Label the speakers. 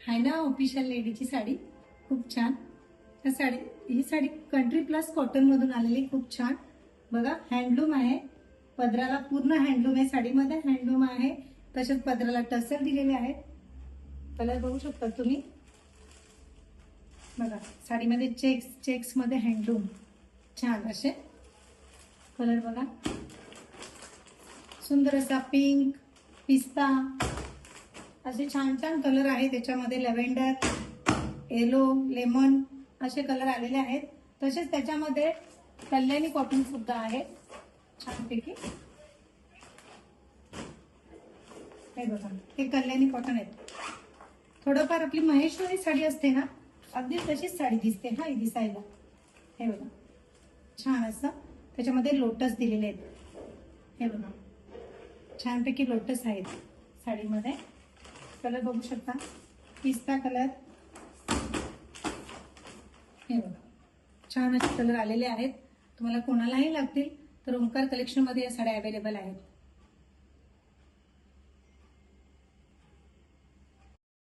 Speaker 1: आहे ना ऑफिशियल लेडीची साडी, खूप छान. ही साडी कंट्री प्लस कॉटन मधून आलेली, खूप छान. बघा हँडलूम आहे, पदराला पूर्ण हँडलूम आहे, साडीमध्ये हँडलूम आहे. तसेच पदराला टसर दिलेले आहेत. कलर बघू शकता तुम्ही. बघा साडीमध्ये चेक्स मध्ये हँडलूम, छान असे कलर बघा. सुंदर असा पिंक, पिस्ता असे छान छान कलर आहे त्याच्यामध्ये. लेव्हेंडर, येलो, लेमन असे कलर आलेले आहेत. तसेच त्याच्यामध्ये कल्याणी कॉटन सुद्धा आहे छानपैकी. हे बघा हे कल्याणी कॉटन आहेत. थोडंफार आपली महेश्वरी साडी असते ना, अगदी तशीच साडी दिसते हा दिसायला. हे बघा छान असं त्याच्यामध्ये लोटस दिलेले आहेत. हे बघा छानपैकी लोटस आहेत साडीमध्ये. कलर बघू शकता, पिस्ता कलर. हे बघा छान असे कलर आलेले आहेत. तुम्हाला कोणालाही लागतील तर ओंकार कलेक्शन मध्ये या साड्या अवेलेबल आहेत.